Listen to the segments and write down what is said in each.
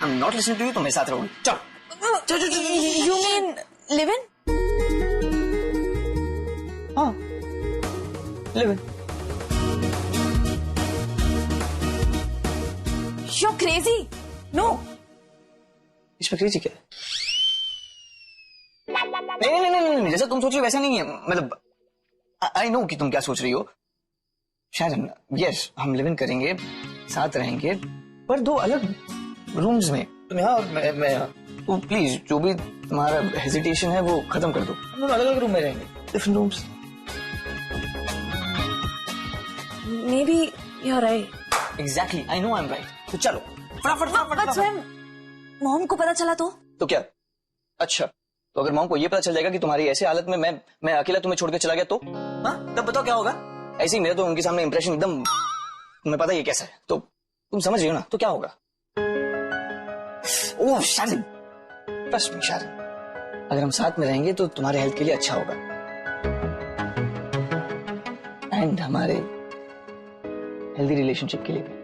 I am not listening to you, तो मेरे साथ रहोगी। चलो यू मीन लिव इन? हाँ, live in. You're crazy. No. इसमें क्रेजी क्या है? नहीं, जैसा तुम सोच रही हो वैसा नहीं है। मतलब आई नो कि तुम क्या सोच रही हो। शायद यस, हम लिव इन करेंगे, साथ रहेंगे, पर 2 अलग रूम्स में। तुम यहाँ और मैं यहाँ। तो प्लीज जो भी तुम्हारा हेजिटेशन है वो खत्म कर दो। हम दोनों अलग अलग रूम में रहेंगे, different rooms. Maybe you're right. Exactly, I know I am right. तो चलो फटाफट। स्वयं मॉम को पता चला तो क्या? अच्छा, तो अगर मॉम को ये पता चल जाएगा कि तुम्हारी ऐसी हालत में मैं अकेला तुम्हें छोड़ के चला गया तो तब बताओ क्या होगा? ऐसे ही मेरा तो उनके सामने इंप्रेशन एकदम, तुम्हें पता ही कैसा है, तो तुम समझ रही हो ना, तो क्या होगा? ओह शादी, ट्रस्ट मी शादी, अगर हम साथ में रहेंगे तो तुम्हारे हेल्थ के लिए अच्छा होगा, एंड हमारे हेल्दी रिलेशनशिप के लिए भी।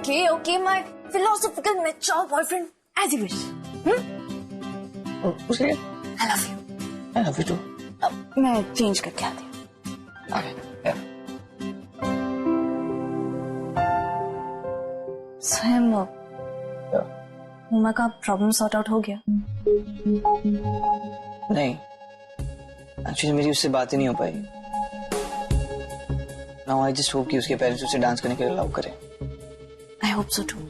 Okay, my philosophical mature boyfriend, as you wish. उसके लिए I love you. I love you too. अब मैं चेंज करके आती हूँ। Okay. स्वयं उमा का प्रॉब्लम सॉर्ट आउट हो गया? नहीं, एक्चुअली मेरी उससे बात ही नहीं हो पाई। नाउ आई जस्ट होप कि उसके पेरेंट्स उसे डांस करने के लिए अलाउ करें। I hope so too.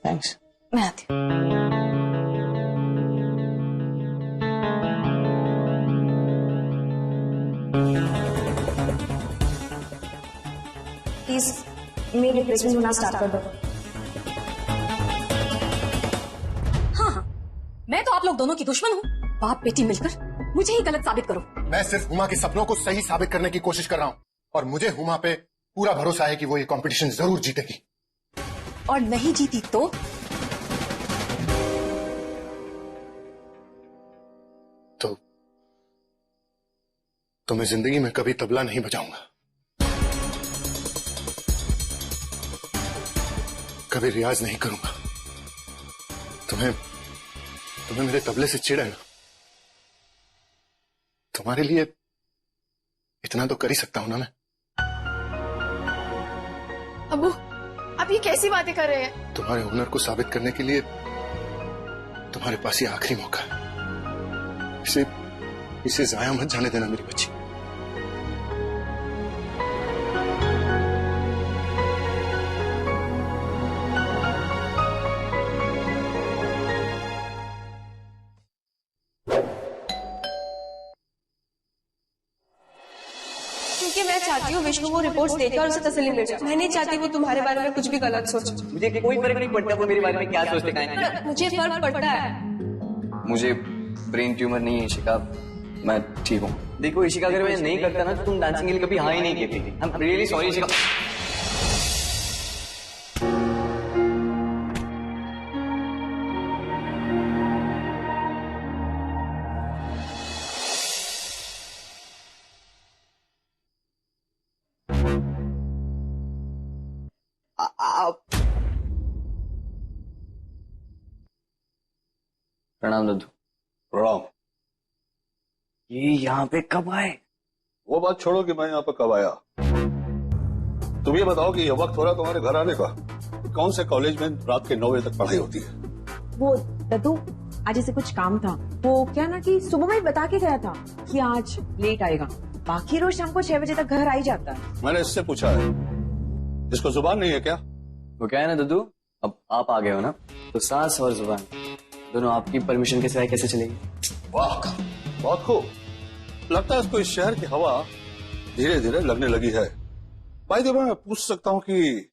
Thanks. मैं आती हूँ। प्लीज मेरे रिप्लेसमेंट होना स्टार्ट कर दो। हाँ, मैं तो आप लोग दोनों की दुश्मन हूँ। बाप बेटी मिलकर मुझे ही गलत साबित करो। मैं सिर्फ हुमा के सपनों को सही साबित करने की कोशिश कर रहा हूँ, और मुझे हुमा पे पूरा भरोसा है कि वो ये कंपटीशन जरूर जीतेगी। और नहीं जीती तो मैं जिंदगी में कभी तबला नहीं बजाऊंगा, कभी रियाज नहीं करूंगा। तुम्हें मेरे तबले से चिढ़ है ना? तुम्हारे लिए इतना तो कर ही सकता हूं ना मैं। अबू, आप ये कैसी बातें कर रहे हैं? तुम्हारे हुनर को साबित करने के लिए तुम्हारे पास ये आखिरी मौका है। इसे जाया मत जाने देना मेरी बच्ची। क्योंकि मैं चाहती हूँ विष्णु वो रिपोर्ट्स देखे और उसे तसल्ली मिल जाए। मैं नहीं चाहती वो तुम्हारे बारे में कुछ भी गलत सोचे। मुझे कोई फर्क नहीं पड़ता वो मेरे बारे में क्या सोचते हैं। मुझे फर्क पड़ता है। मुझे ब्रेन ट्यूमर नहीं है इशिका, मैं ठीक हूँ। देखो इशिका, अगर मैं नहीं करता ना तो तुम डांसिंग के लिए कभी हाँ ही नहीं कहती। I am really sorry Ishika. प्रणाम दद्दू। प्रणाम। ये यहाँ पे कब आए? वो बात छोड़ो कि मैं यहाँ पे कब आया। तुम ये बताओ कि ये वक्त हो रहा तुम्हारे घर आने का। कौन से कॉलेज में रात के 9 बजे तक पढ़ाई होती है? वो दद्दू, आज ऐसे कुछ काम था। वो क्या ना कि सुबह में बता के गया था कि आज लेट आएगा। बाकी रोज शाम को 6 बजे तक घर आ ही जाता है। मैंने इससे पूछा है, इसको जुबान नहीं है क्या? वो क्या है ना दद्दू, अब आप आ गए हो ना, तो सांस और जुबान दोनों आपकी परमिशन के सिवाय कैसे चलेगी? वाह, बहुत खूब। लगता है इसको इस शहर की हवा धीरे धीरे लगने लगी है। भाई देखो, मैं पूछ सकता हूँ कि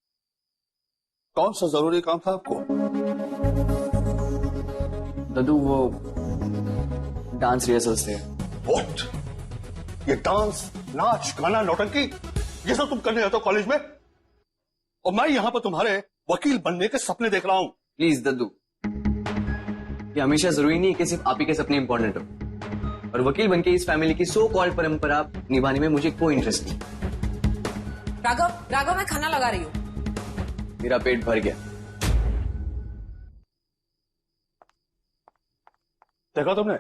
कौन सा जरूरी काम था आपको? दद्दू वो डांस रिहर्सल्स थे। What? ये डांस, नाच, गाना, नौटंकी, ये सब तुम करने जाते हो कॉलेज में? और मैं यहाँ पर तुम्हारे वकील बनने के सपने देख रहा हूँ। प्लीज दद्दू, ये हमेशा जरूरी नहीं है कि सिर्फ आप ही के सपने इंपॉर्टेंट हो, और वकील बनके इस फैमिली की सो कॉल्ड परंपरा निभाने में मुझे कोई इंटरेस्ट नहीं। राघव मैं खाना लगा रही हूँ। मेरा पेट भर गया। देखा तुमने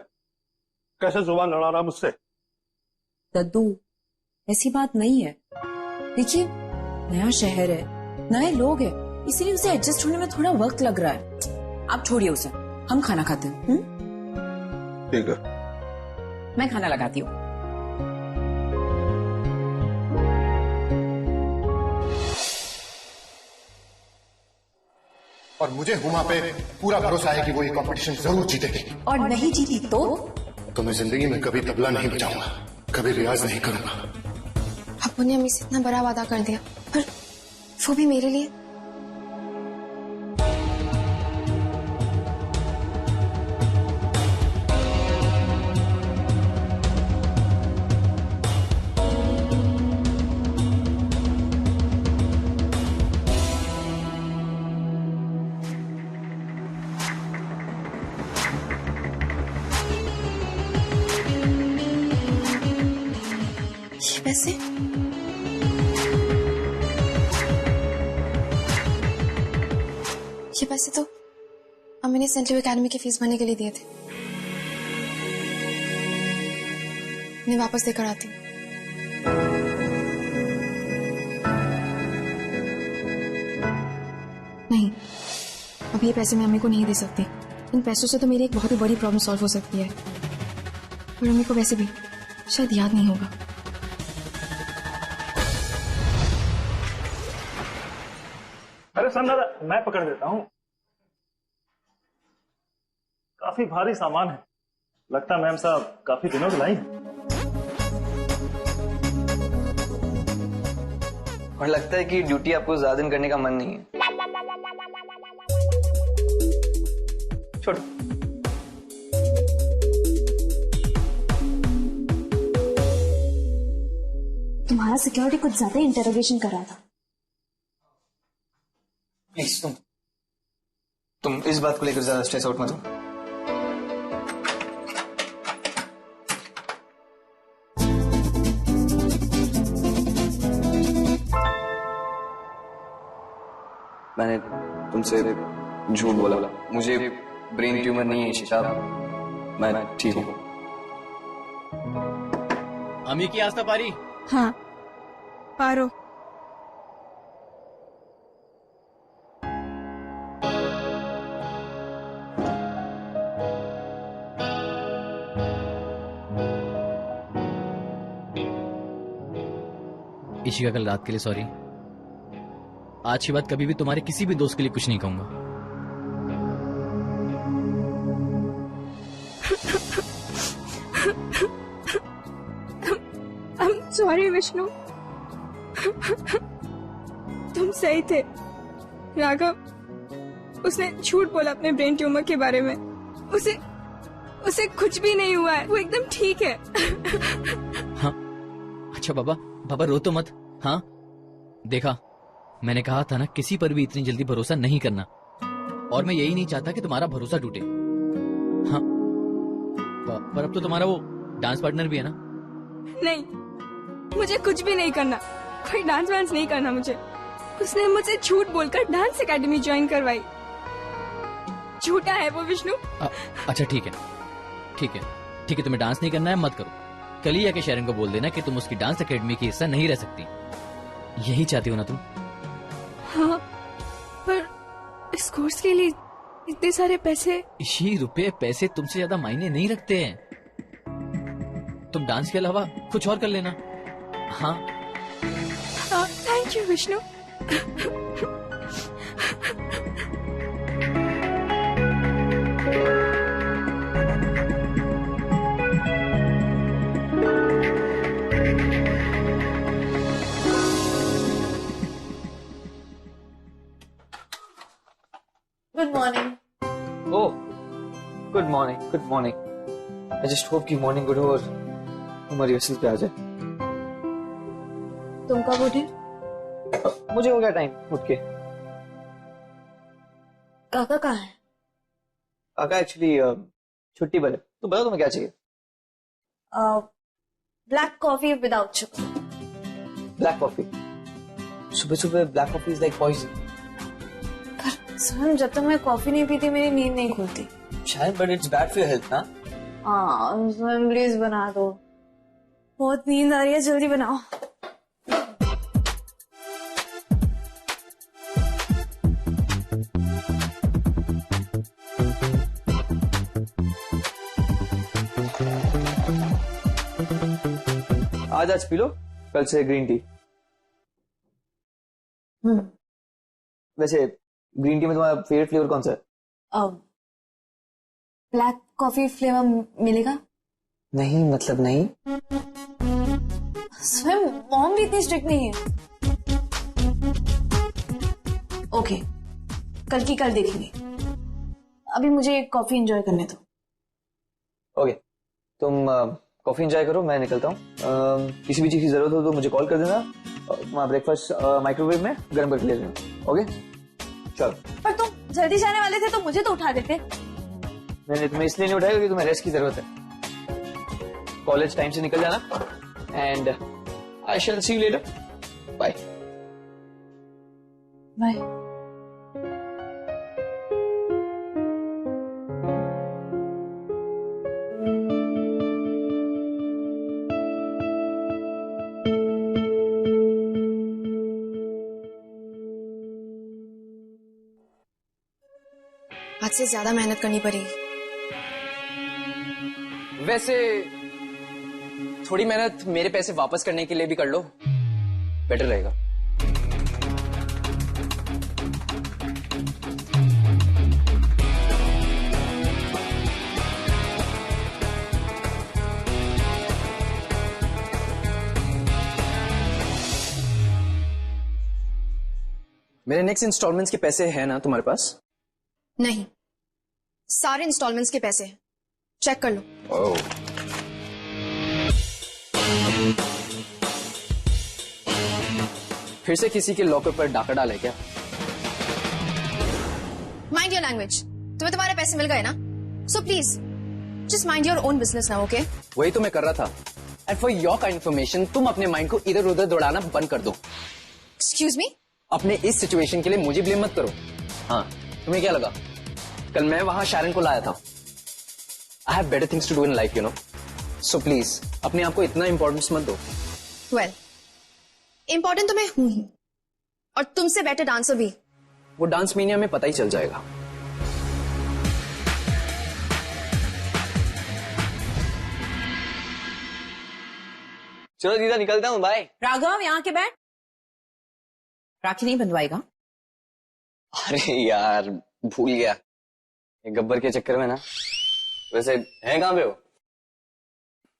कैसे जुबान लड़ा रहा मुझसे? दद्दू ऐसी बात नहीं है। देखिए नया शहर है, नए लोग हैं, इसीलिए उसे एडजस्ट होने में थोड़ा वक्त लग रहा है। आप छोड़िए उसे, हम खाना खाते हैं। ठीक है। मैं खाना लगाती हूँ। और मुझे हुमा पे पूरा भरोसा है कि वो ये कंपटीशन जरूर जीतेगी। और नहीं जीती तो मैं जिंदगी में कभी तबला नहीं बजाऊंगा, कभी रियाज नहीं करूंगा। अब्बू ने हमें से इतना बड़ा वादा कर दिया, पर वो भी मेरे लिए। ये पैसे तो अम्मी ने सेंट्रल एकेडमी की फीस भरने के लिए दिए थे। मैं वापस देकर आती हूँ। नहीं, अभी ये पैसे मैं अम्मी को नहीं दे सकती। इन पैसों से तो मेरी एक बहुत ही बड़ी प्रॉब्लम सॉल्व हो सकती है, और अम्मी को वैसे भी शायद याद नहीं होगा। अरे सन दादा, मैं पकड़ देता हूँ। काफी भारी सामान है, लगता है मैम साहब काफी दिनों से लाई है। और लगता है कि ड्यूटी आपको ज्यादा दिन करने का मन नहीं है। छोड़। तुम्हारा सिक्योरिटी कुछ ज्यादा ही इंटरोगेशन कर रहा था। प्लीज तुम इस बात को लेकर ज्यादा स्ट्रेस आउट मत हो। मैंने तुमसे झूठ बोला, मुझे ब्रेन ट्यूमर नहीं है शीशा, मैं ठीक हूँ। अमी की आस्था पारी। हाँ पारो। इशिका कल रात के लिए सॉरी। आज के बाद कभी भी तुम्हारे किसी भी दोस्त के लिए कुछ नहीं कहूंगा। सॉरी विष्णु, तुम सही थे। राघव उसने झूठ बोला अपने ब्रेन ट्यूमर के बारे में। उसे कुछ भी नहीं हुआ है, वो एकदम ठीक है। हाँ अच्छा बाबा रो तो मत। हाँ देखा, मैंने कहा था ना किसी पर भी इतनी जल्दी भरोसा नहीं करना, और मैं यही नहीं चाहता कि तुम्हारा भरोसा टूटे। हाँ पर अब तो तुम्हारा वो डांस पार्टनर भी है ना। नहीं, मुझे कुछ भी नहीं करना, कोई डांस वांस नहीं करना मुझे। उसने मुझे झूठ बोलकर डांस एकेडमी ज्वाइन करवाई। झूठा है वो विष्णु। अच्छा ठीक है, तुम्हें डांस नहीं करना है मत करो। कल ही आके शेरन को बोल देना कि तुम उसकी डांस एकेडमी की हिस्सा नहीं रह सकती। यही चाहती हो ना तुम? हाँ, पर इस कोर्स के लिए इतने सारे पैसे। इसी रुपए पैसे तुमसे ज्यादा मायने नहीं रखते हैं। तुम डांस के अलावा कुछ और कर लेना। हाँ thank you Vishnu. Good morning. Oh good morning. I just hope कि मॉर्निंग गुड हो और हमारी रिहर्सल पे आ जाए। तुम कब उठे? मुझे हो गया टाइम उठ के। काका कहाँ है? काका एक्चुअली छुट्टी पर है। तो बताओ तुम्हें क्या चाहिए? Black coffee without sugar. Black coffee. सुबह सुबह black coffee is like poison. स्वयं जब तक मैं कॉफी नहीं पीती मेरी नींद नहीं खुलती। शायद but it's bad for your health ना। हाँ स्वयं प्लीज बना दो, बहुत नींद आ रही है, जल्दी बनाओ। आज पी लो, कल से ग्रीन टी। वैसे ग्रीन टी में तुम्हारा फेवरेट फ्लेवर कौन सा है? ब्लैक कॉफी फ्लेवर मिलेगा? नहीं मतलब नहीं। स्वयं मॉम भी इतनी स्ट्रिक्ट नहीं है। ओके कल की कल देखेंगे, अभी मुझे कॉफी एंजॉय करने दो। ओके तुम कॉफी एंजॉय करो, मैं निकलता हूँ। किसी भी चीज की जरूरत हो तो मुझे कॉल कर देना। तुम्हारा ब्रेकफास्ट माइक्रोवेव में गर्म करके ले लेना। ओके चलो। पर तुम जल्दी जाने वाले थे तो मुझे तो उठा देते। मैंने तुम्हें इसलिए नहीं उठाया क्योंकि तुम्हें रेस्ट की जरूरत है। कॉलेज टाइम से निकल जाना and I shall see you later. Bye bye. आज से ज्यादा मेहनत करनी पड़ेगी। वैसे थोड़ी मेहनत मेरे पैसे वापस करने के लिए भी कर लो, बेटर रहेगा। मेरे नेक्स्ट इंस्टॉलमेंट्स के पैसे हैं ना तुम्हारे पास? नहीं, सारे इंस्टॉलमेंट्स के पैसे हैं, चेक कर लो। ओह फिर से किसी के लॉकर पर डाका डाला है क्या? Mind your language. तुम्हें तुम्हारे पैसे मिल गए ना, so please just mind your own business now. Okay वही तो मैं कर रहा था। And for your kind information, तुम अपने माइंड को इधर उधर दौड़ाना बंद कर दो। Excuse me? अपने इस सिचुएशन के लिए मुझे ब्लेम मत करो। हाँ तुम्हें क्या लगा कल मैं वहां शारन को लाया था? I have better things to do in life you know, so please अपने आप को इतना इंपॉर्टेंस मत दो। वेल इंपॉर्टेंट तो मैं हूं ही, और तुमसे बेटर डांसर भी। वो डांस मीनिया में पता ही चल जाएगा। चलो दीदा निकलता हूँ, बाय। राघव यहाँ के बैठ, राखी नहीं बंधवाएगा? अरे यार भूल गया, ये गब्बर के चक्कर में ना। वैसे है कहाँ पे हो?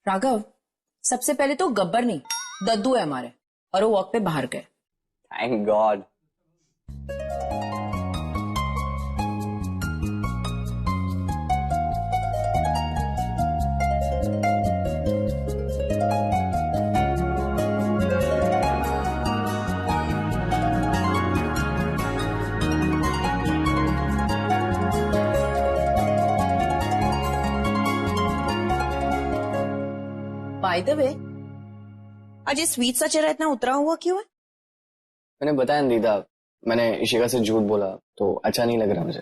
राघव सबसे पहले तो गब्बर नहीं दद्दू है हमारे, और वो वॉक पे बाहर गए। Thank God. By the way आज ये स्वीट सा चेहरा इतना उतरा हुआ क्यों है? मैंने बताया ना दीदा, मैंने इशिका से झूठ बोला तो अच्छा नहीं लग रहा मुझे।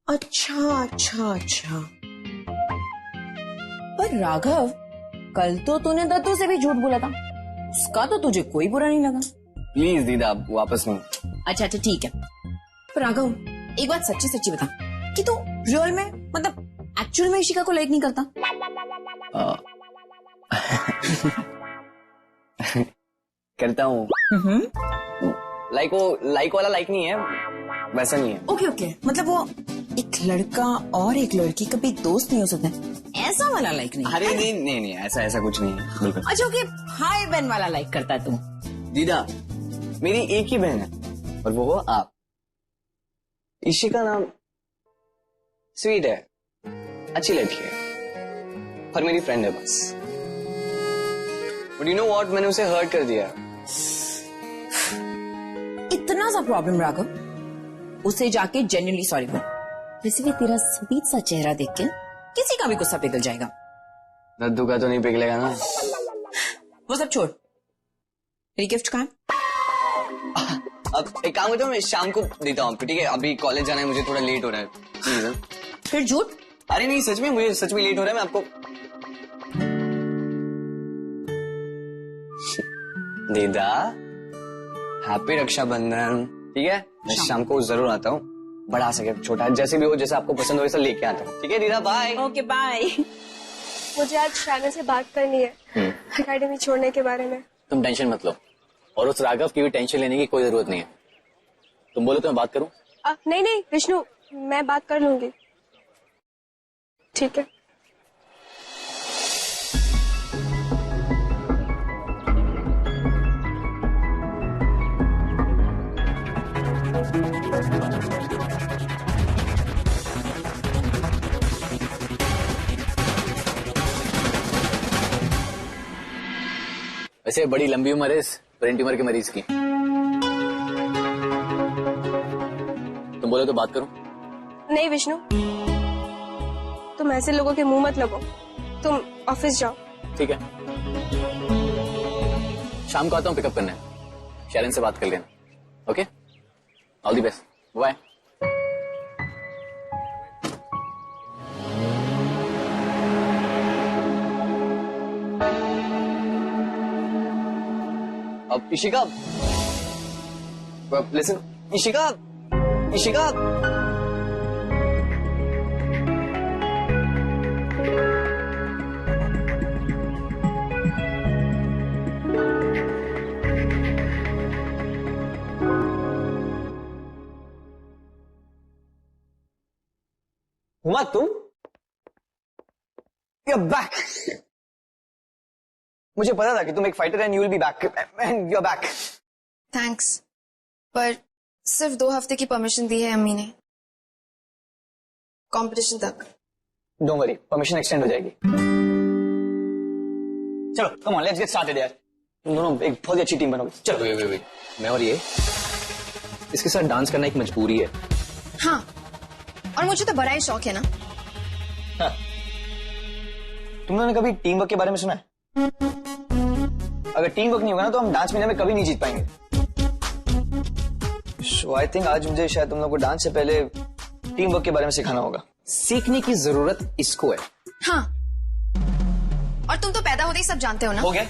अच्छा अच्छा अच्छा। पर राघव कल तो तूने दद्दू से भी झूठ बोला था, उसका तो तुझे कोई बुरा नहीं लगा। प्लीज दीदा वापस नहीं। अच्छा अच्छा ठीक है। पर राघव एक बात सच्ची सच्ची बता कि तू रियल में मतलब एक्चुअल में इशिका को लाइक नहीं करता? करता हूँ। लाइक वाला लाइक नहीं है, वैसा नहीं है। ओके ओके, मतलब वो एक लड़का और एक लड़की कभी दोस्त नहीं हो सकते, ऐसा वाला लाइक नहीं? अरे नहीं नहीं नहीं, ऐसा कुछ नहीं है बिल्कुल। अच्छा ओके, हाय बहन वाला लाइक करता है तू? दीदा मेरी एक ही बहन है और वो हो आप। इशिका नाम स्वीट है, अच्छी लड़की है और मेरी फ्रेंड है बस। बट यू नो व्हाट, मैंने उसे हर्ट कर दिया। इतना सा प्रॉब्लम राघव, उसे जाके जेन्युइनली सॉरी बोल। वैसे भी तेरा स्वीट सा चेहरा देख के किसी का भी गुस्सा पिघल जाएगा। दद्दू का तो नहीं पिघलेगा ना। वो सब छोड़, मेरी गिफ्ट कहाँ है? अब एक काम करता हूँ, मैं शाम को देता हूँ आपको, ठीक है? अभी कॉलेज जाना है मुझे, थोड़ा लेट हो रहा है प्लीज। फिर झूठ? अरे नहीं सच में, मुझे सच में लेट हो रहा है, मैं आपको दीदा हैप्पी रक्षाबंधन, ठीक है? मैं शाम को जरूर आता हूँ, बड़ा सके छोटा जैसे भी हो, जैसे आपको पसंद हो वैसा लेके आता हूँ, ठीक है दीदा? बाय। Okay bye. मुझे आज शैरन से बात करनी है एकेडमी छोड़ने के बारे में। तुम टेंशन मत लो, और उस राघव की भी टेंशन लेने की कोई जरूरत नहीं है। तुम बोलो तो मैं बात करूं? नहीं नहीं विष्णु, मैं बात कर लूंगी, ठीक है? वैसे बड़ी लंबी उम्र है इस ब्रेन ट्यूमर के मरीज की। तुम बोलो तो बात करूं? नहीं विष्णु, तुम ऐसे लोगों के मुंह मत लगो, तुम ऑफिस जाओ। ठीक है, शाम को आता हूं पिकअप करने, शैरन से बात कर लेना। Okay, all the best, bye. अब इशिका, लिसन, इशिका, इशिका, हुमा तुम? You're back. मुझे पता था कि तुम एक fighter and you will be back and you are back. Thanks, पर सिर्फ 2 हफ्ते की परमिशन दी है अम्मी ने, कंपटीशन तक। डोंट वरी, परमिशन एक्सटेंड हो जाएगी। चलो come on, let's get started यार। तुम दोनों एक बहुत ही अच्छी टीम बनोगे। चलो। वे मैं और ये इसके साथ डांस करना एक मजबूरी है। हाँ, और मुझे तो बड़ा ही शौक है ना। हाँ। तुम लोगों ने कभी टीम वर्क के बारे में सुना है? अगर टीम वर्क नहीं होगा ना तो हम डांस मीडिया में कभी नहीं जीत पाएंगे। सो आई थिंक आज मुझे शायद तुम लोगों को डांस से पहले टीम वर्क के बारे में सिखाना होगा। सीखने की जरूरत इसको है। हाँ, और तुम तो पैदा होते ही सब जानते हो ना। हो गया?